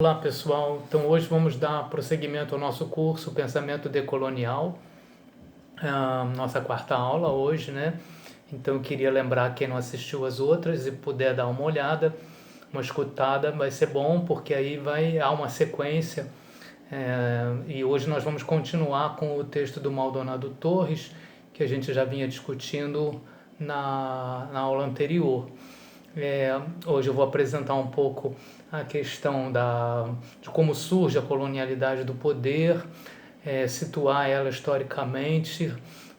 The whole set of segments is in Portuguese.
Olá pessoal, então hoje vamos dar prosseguimento ao nosso curso Pensamento Decolonial, nossa quarta aula hoje, né? Então eu queria lembrar quem não assistiu as outras e puder dar uma olhada, uma escutada, vai ser bom porque aí há uma sequência e hoje nós vamos continuar com o texto do Maldonado Torres que a gente já vinha discutindo na aula anterior. Hoje eu vou apresentar um pouco a questão de como surge a colonialidade do poder, situar ela historicamente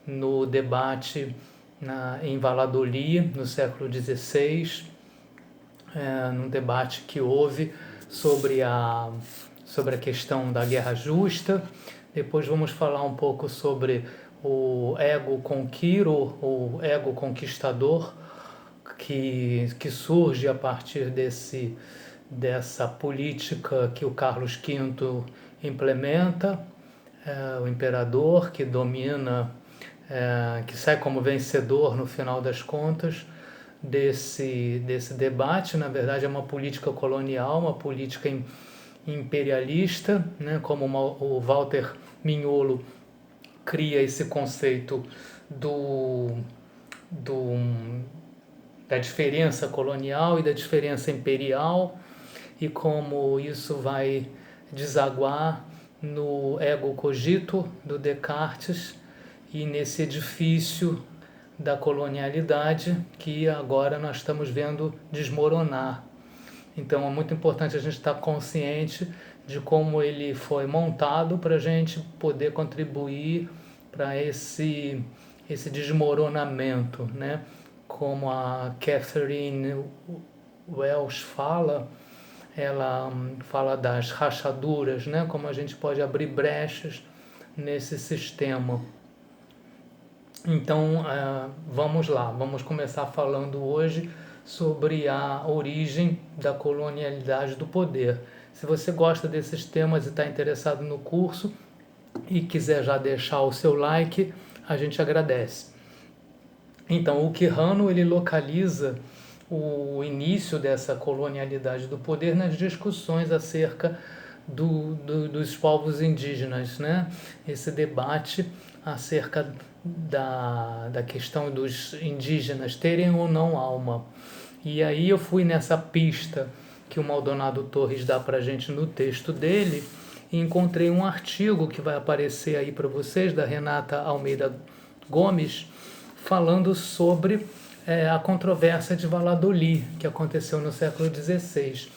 no debate em Valladolid, no século XVI, num debate que houve sobre a questão da guerra justa. Depois vamos falar um pouco sobre o ego conquiro, o ego conquistador, que surge a partir dessa política que o Carlos V implementa, o imperador que domina, que sai como vencedor no final das contas desse debate. Na verdade é uma política colonial, uma política imperialista, né? Como o Walter Mignolo cria esse conceito da diferença colonial e da diferença imperial, e como isso vai desaguar no ego cogito do Descartes e nesse edifício da colonialidade que agora nós estamos vendo desmoronar. Então é muito importante a gente estar consciente de como ele foi montado para a gente poder contribuir para esse desmoronamento, né? Como a Catherine Welsh fala, ela fala das rachaduras, né? Como a gente pode abrir brechas nesse sistema. Então, vamos lá, vamos começar falando hoje sobre a origem da colonialidade do poder. Se você gosta desses temas e está interessado no curso e quiser já deixar o seu like, a gente agradece. Então, o Quijano ele localiza o início dessa colonialidade do poder nas discussões acerca dos povos indígenas, né? Esse debate acerca da questão dos indígenas terem ou não alma. E aí eu fui nessa pista que o Maldonado Torres dá para a gente no texto dele e encontrei um artigo que vai aparecer aí para vocês, da Renata Almeida Gomes, falando sobre a controvérsia de Valladolid, que aconteceu no século XVI.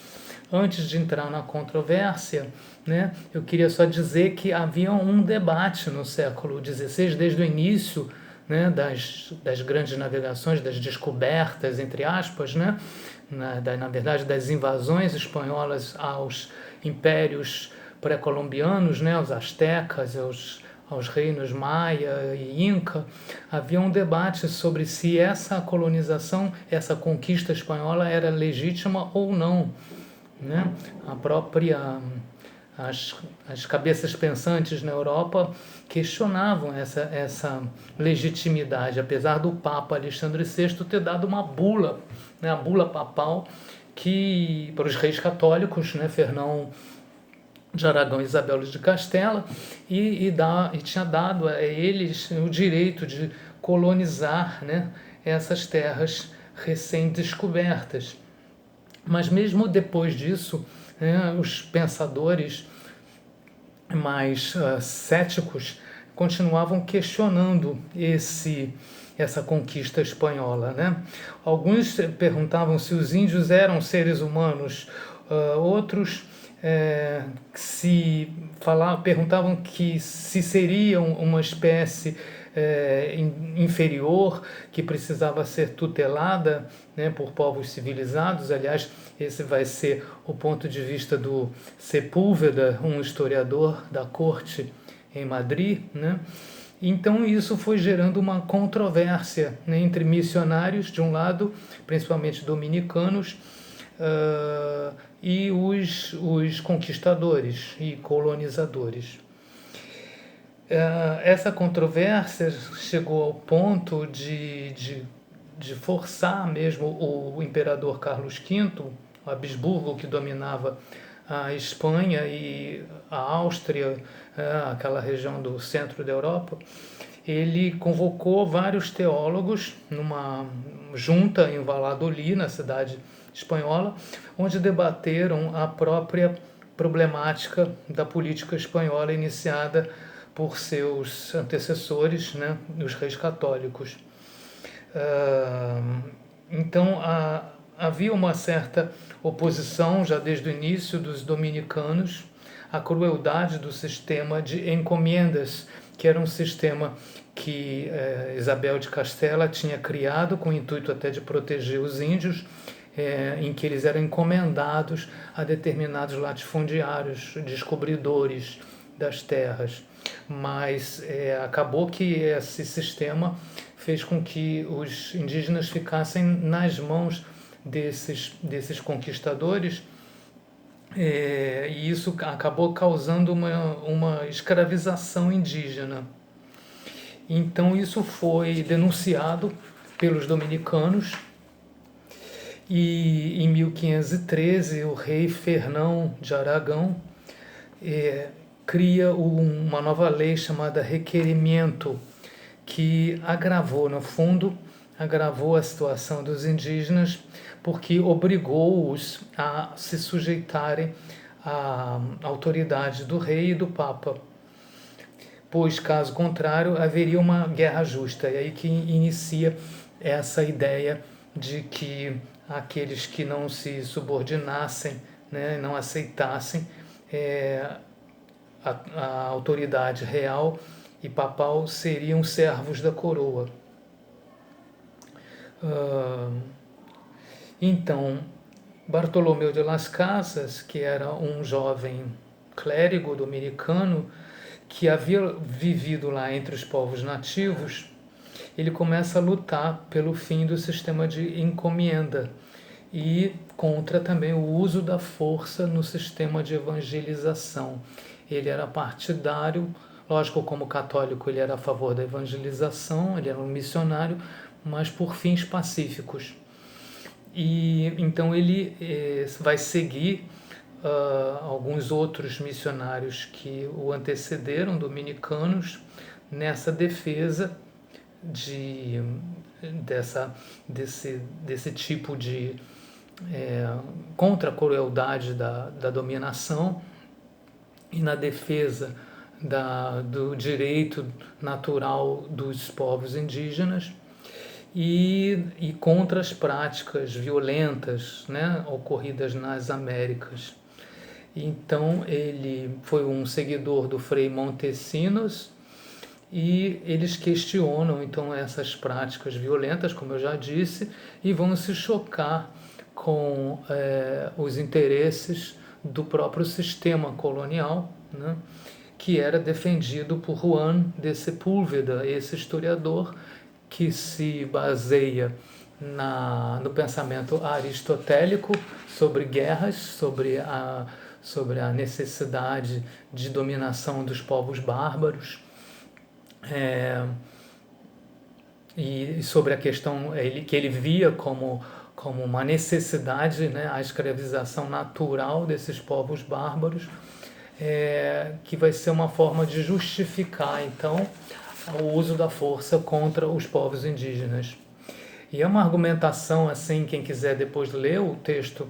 Antes de entrar na controvérsia, né, eu queria só dizer que havia um debate no século XVI, desde o início, né, das grandes navegações, das descobertas, entre aspas, né, na verdade das invasões espanholas aos impérios pré-colombianos, né, aos astecas, aos reinos Maia e Inca. Havia um debate sobre se essa colonização, essa conquista espanhola era legítima ou não, né? As cabeças pensantes na Europa questionavam essa legitimidade, apesar do Papa Alexandre VI ter dado uma bula, né, a bula papal, que para os reis católicos, né, Fernão de Aragão e Isabel de Castela, e tinha dado a eles o direito de colonizar, né, essas terras recém-descobertas. Mas mesmo depois disso, né, os pensadores mais céticos continuavam questionando essa conquista espanhola, né? Alguns perguntavam se os índios eram seres humanos, outros perguntavam que se seriam uma espécie inferior que precisava ser tutelada, né, por povos civilizados. Aliás, esse vai ser o ponto de vista do Sepúlveda, um historiador da corte em Madrid, né? Então isso foi gerando uma controvérsia, né, entre missionários de um lado, principalmente dominicanos, e os conquistadores e colonizadores. Essa controvérsia chegou ao ponto de forçar mesmo o imperador Carlos V, o Habsburgo, que dominava a Espanha e a Áustria, aquela região do centro da Europa, ele convocou vários teólogos numa junta em Valladolid, na cidade espanhola, onde debateram a própria problemática da política espanhola iniciada por seus antecessores, né, os reis católicos. Então, havia uma certa oposição, já desde o início, dos dominicanos à crueldade do sistema de encomendas, que era um sistema que Isabel de Castela tinha criado com o intuito até de proteger os índios, em que eles eram encomendados a determinados latifundiários, descobridores das terras. Mas acabou que esse sistema fez com que os indígenas ficassem nas mãos desses conquistadores, e isso acabou causando uma escravização indígena. Então isso foi denunciado pelos dominicanos, e em 1513 o rei Fernão de Aragão cria uma nova lei chamada Requerimento, que agravou, no fundo, agravou a situação dos indígenas, porque obrigou-os a se sujeitarem à autoridade do rei e do papa, pois, caso contrário, haveria uma guerra justa. É aí que inicia essa ideia de que aqueles que não se subordinassem, né, não aceitassem a autoridade real e papal, seriam servos da coroa. Então, Bartolomeu de las Casas, que era um jovem clérigo dominicano que havia vivido lá entre os povos nativos, ele começa a lutar pelo fim do sistema de encomenda e contra também o uso da força no sistema de evangelização. Ele era partidário, lógico, como católico ele era a favor da evangelização, ele era um missionário, mas por fins pacíficos. E então ele vai seguir alguns outros missionários que o antecederam, dominicanos, nessa defesa desse tipo de contra a crueldade da dominação e na defesa do direito natural dos povos indígenas e contra as práticas violentas, né, ocorridas nas Américas. Então ele foi um seguidor do Frei Montesinos e eles questionam então essas práticas violentas, como eu já disse, e vão se chocar com os interesses do próprio sistema colonial, né, que era defendido por Juan de Sepúlveda, esse historiador que se baseia no pensamento aristotélico sobre guerras, sobre a necessidade de dominação dos povos bárbaros, e sobre a questão que ele via como uma necessidade, né, a escravização natural desses povos bárbaros, que vai ser uma forma de justificar, então, o uso da força contra os povos indígenas. E é uma argumentação, assim, quem quiser depois ler o texto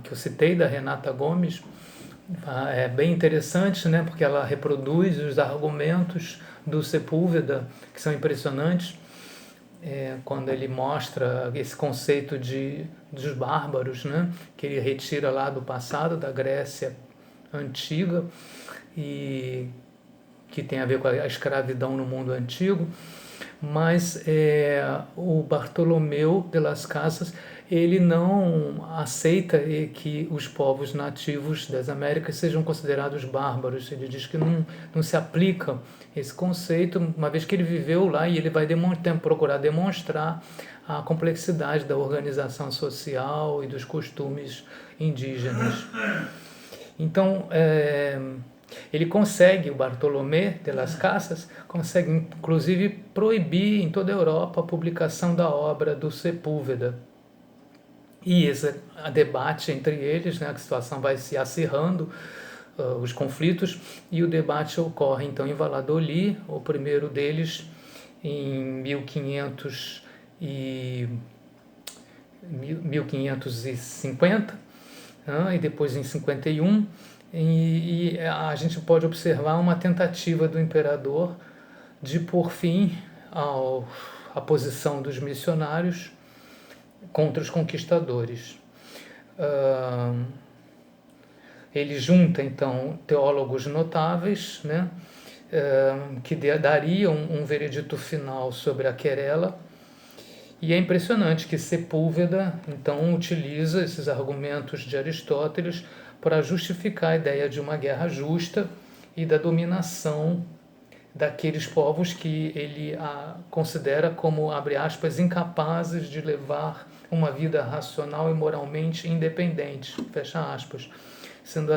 que eu citei, da Renata Gomes, é bem interessante, né, porque ela reproduz os argumentos do Sepúlveda, que são impressionantes, quando ele mostra esse conceito dos bárbaros, né, que ele retira lá do passado, da Grécia antiga, e que tem a ver com a escravidão no mundo antigo. Mas o Bartolomeu de las Casas, ele não aceita que os povos nativos das Américas sejam considerados bárbaros. Ele diz que não se aplica esse conceito, uma vez que ele viveu lá, e ele vai procurar demonstrar a complexidade da organização social e dos costumes indígenas. Então, o Bartolomé de las Casas consegue inclusive proibir em toda a Europa a publicação da obra do Sepúlveda. e esse debate entre eles, né, a situação vai se acirrando, os conflitos, e o debate ocorre então em Valladolid, o primeiro deles em 1550, e depois em 51, e a gente pode observar uma tentativa do imperador de pôr fim à posição dos missionários contra os conquistadores. Ele junta, então, teólogos notáveis, né, que dariam um veredito final sobre a querela, e é impressionante que Sepúlveda, então, utiliza esses argumentos de Aristóteles para justificar a ideia de uma guerra justa e da dominação daqueles povos que ele considera como, abre aspas, incapazes de levar uma vida racional e moralmente independente, fecha aspas. Sendo